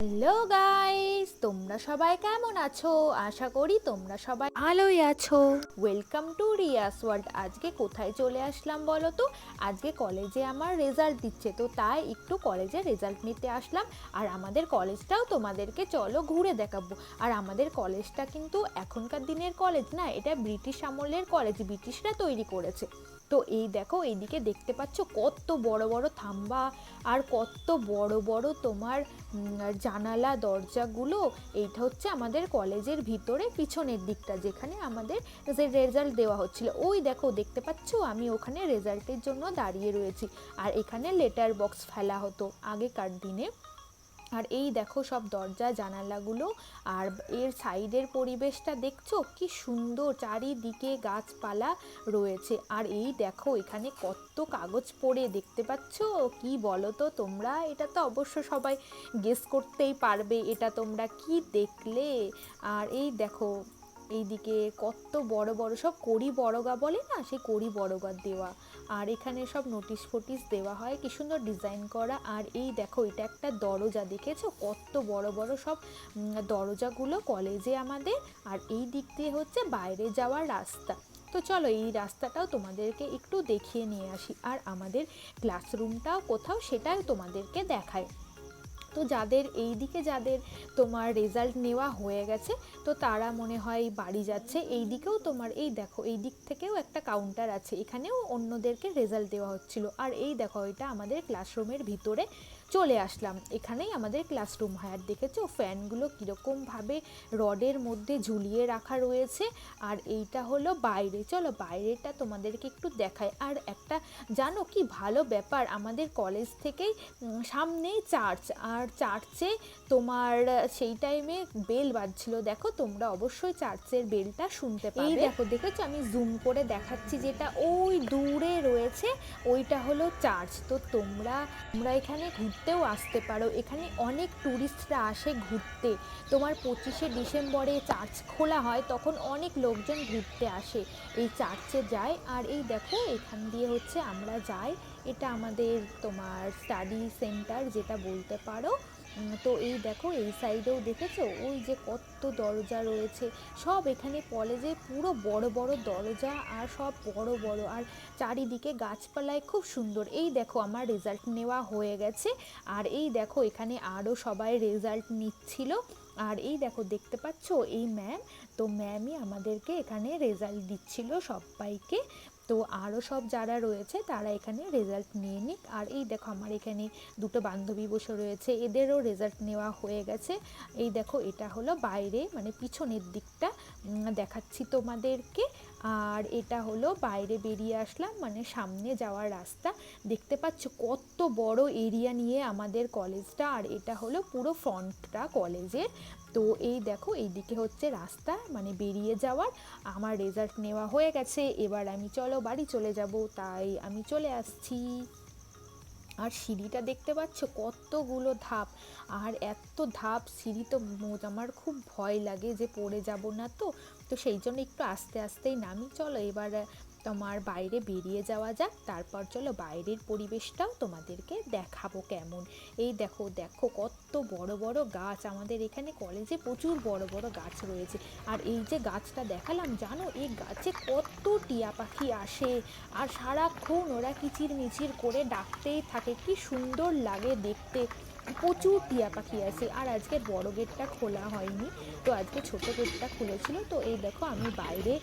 Hello guys, তোমরা সবাই কেমন আছো? আশা করি তোমরা সবাই ভালোই আছো। Welcome to Riya's world. আজকে কোথায় চলে আসলাম বলো তো? আজকে কলেজে আমার রেজাল্ট দিচ্ছে, তো তাই একটু কলেজে রেজাল্ট নিতে আসলাম। আর আমাদের কলেজটাও তোমাদেরকে চলো ঘুরে দেখাবো। আর আমাদের কলেজটা কিন্তু এখনকার দিনের কলেজ না, এটা ব্রিটিশ আমলের কলেজ, ব্রিটিশরা তৈরি করেছে। তো এই দেখো, এইদিকে দেখতে পাচ্ছ কত বড় বড় থাম্বা আর কত বড় বড় তোমার জানালা দরজাগুলো। এইটা হচ্ছে আমাদের কলেজের ভিতরে পিছনের দিকটা, যেখানে আমাদের যে রেজাল্ট দেওয়া হচ্ছিল। ওই দেখো, দেখতে পাচ্ছ আমি ওখানে রেজাল্টের জন্য দাঁড়িয়ে রয়েছি। আর এখানে লেটার বক্স ফেলা হতো আগেকার দিনে। আর এই দেখো সব দরজা জানালাগুলো, আর এর সাইডের পরিবেশটা দেখছো কি সুন্দর, চারিদিকে গাছপালা রয়েছে। আর এই দেখো এখানে কত কাগজ পড়ে, দেখতে পাচ্ছ কি বলো তো তোমরা? এটা তো অবশ্য সবাই গেস করতেই পারবে এটা তোমরা কি দেখলে। আর এই দেখো এইদিকে কত বড় বড় সব কড়ি বড়গা বলে না, সেই কড়ি বড়গা দেওয়া। আর এখানে সব নোটিশ ফোটিস দেওয়া হয়, কি সুন্দর ডিজাইন করা। আর এই দেখো এটা একটা দরজা, দেখেছো কত বড় বড় সব দরজাগুলো কলেজে আমাদের। আর এই দিক দিয়ে হচ্ছে বাইরে যাওয়ার রাস্তা। তো চলো এই রাস্তাটাও তোমাদেরকে একটু দেখিয়ে নিয়ে আসি। আর আমাদের ক্লাসরুমটাও কোথাও, সেটাও তোমাদেরকে দেখায়। তো যাদের এই দিকে যাদের তোমার রেজাল্ট নেওয়া হয়ে গেছে, তো তারা মনে হয় বাড়ি যাচ্ছে। এই দিকেও তোমার এই দেখো, এই দিক থেকেও একটা কাউন্টার আছে, এখানেও অন্যদেরকে রেজাল্ট দেওয়া হচ্ছিল। আর এই দেখো এটা আমাদের ক্লাসরুমের ভিতরে চলে আসলাম, এখানেই আমাদের ক্লাসরুম হয়। আর দেখেছো ফ্যানগুলো কীরকমভাবে রডের মধ্যে ঝুলিয়ে রাখা রয়েছে। আর এইটা হলো বাইরে, চলো বাইরেটা তোমাদেরকে একটু দেখায়। আর একটা জানো কি ভালো ব্যাপার, আমাদের কলেজ থেকেই সামনেই চার্চ। আর চার্চে তোমার সেই টাইমে বেল বাজছিল, দেখো তোমরা অবশ্যই চার্চের বেলটা শুনতে পাবে। এই দেখো, দেখেছো আমি জুম করে দেখাচ্ছি, যেটা ওই দূরে রয়েছে ওইটা হলো চার্চ। তো তোমরা এখানে ঘুরতেও আসতে পারো, এখানে অনেক ট্যুরিস্টরা আসে ঘুরতে। তোমার 25শে ডিসেম্বরে চার্চ খোলা হয়, তখন অনেক লোকজন ঘুরতে আসে, এই চার্চে যায়। আর এই দেখো এখান দিয়ে হচ্ছে আমরা যাই, এটা আমাদের তোমার স্টাডি সেন্টার যেটা বলতে পারো। তো এই দেখো এই সাইডেও দেখেছো ওই যে কত দরজা রয়েছে, সব এখানে কলেজে পুরো বড় বড় দরজা, আর সব বড় বড়, আর চারিদিকে গাছপালায় খুব সুন্দর। এই দেখো আমার রেজাল্ট নেওয়া হয়ে গেছে। আর এই দেখো এখানে আরও সবাই রেজাল্ট নিচ্ছিল। আর এই দেখো দেখতে পাচ্ছ এই ম্যাম, তো ম্যামই আমাদেরকে এখানে রেজাল্ট দিচ্ছিল সবাইকে। তো আরও সব যারা রয়েছে তারা এখানে রেজাল্ট নিয়ে নিক। আর এই দেখো আমার এখানে দুটো বান্ধবী বসে রয়েছে, এদেরও রেজাল্ট নেওয়া হয়ে গেছে। এই দেখো এটা হলো বাইরে, মানে পিছনের দিকটা দেখাচ্ছি তোমাদেরকে। আর এটা হলো বাইরে বেরিয়ে আসলাম, মানে সামনে যাওয়ার রাস্তা। দেখতে পাচ্ছ কত বড় এরিয়া নিয়ে আমাদের কলেজটা। আর এটা হলো পুরো ফ্রন্টটা কলেজের। তো এই দেখো এইদিকে হচ্ছে রাস্তা, মানে বেরিয়ে যাওয়ার। আমার রেজাল্ট নেওয়া হয়ে গেছে, এবার আমি চলো বাড়ি চলে যাব, তাই আমি চলে আসছি। আর সিঁড়িটা দেখতে পাচ্ছ কতগুলো ধাপ, আর এত ধাপ সিঁড়ি তো আমার খুব ভয় লাগে যে পড়ে যাব না। তো তো সেই জন্য একটু আস্তে আস্তেই নামি। চলো এবার তোমার বাইরে বেরিয়ে যাওয়া যাক, তারপর চলো বাইরের পরিবেশটাও তোমাদেরকে দেখাবো কেমন। এই দেখো দেখো কত বড় বড় গাছ, আমাদের এখানে কলেজে প্রচুর বড় বড় গাছ রয়েছে। আর এই যে গাছটা দেখালাম, জানো এই গাছে কত টিয়া পাখি আসে, আর সারাক্ষণ ওরা কিচির মিচির করে ডাকতেই থাকে, কি সুন্দর লাগে দেখতে। প্রচুর টিয়া পাখি আছে। আর আজকে বড় গেটটা খোলা হয়নি, তো আজকে ছোট গেটটা খুলেছিল। তো এই দেখো আমি বাইরে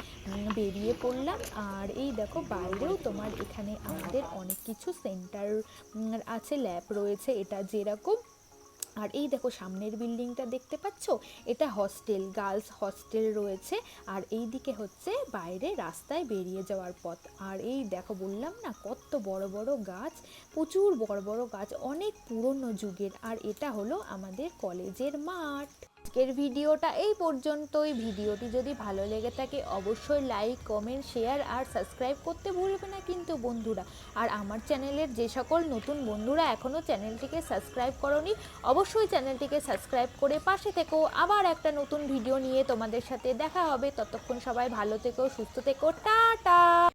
বেরিয়ে পড়লাম। আর এই দেখো বাইরেও তোমার এখানে আমাদের অনেক কিছু সেন্টার আছে, ল্যাব রয়েছে, এটা যেরকম। আর এই দেখো সামনের বিল্ডিংটা দেখতে পাচ্ছ, এটা হস্টেল, গার্লস হস্টেল রয়েছে। আর এই দিকে হচ্ছে বাইরে রাস্তায় বেরিয়ে যাওয়ার পথ। আর এই দেখো বললাম না কত বড় বড় গাছ, প্রচুর বড় বড় গাছ, অনেক পুরনো যুগের। আর এটা হলো আমাদের কলেজের মাঠ। আজকের ভিডিওটা এই পর্যন্তই। ভিডিওটি যদি ভালো লেগে থাকে অবশ্যই লাইক, কমেন্ট, শেয়ার আর সাবস্ক্রাইব করতে ভুলবে না কিন্তু বন্ধুরা। আর আমার চ্যানেলের যে সকল নতুন বন্ধুরা এখনও চ্যানেলটিকে সাবস্ক্রাইব করোনি, অবশ্যই চ্যানেলটিকে সাবস্ক্রাইব করে পাশে থেকো। আবার একটা নতুন ভিডিও নিয়ে তোমাদের সাথে দেখা হবে, ততক্ষণ সবাই ভালো থেকো, সুস্থ থেকো, টাটা।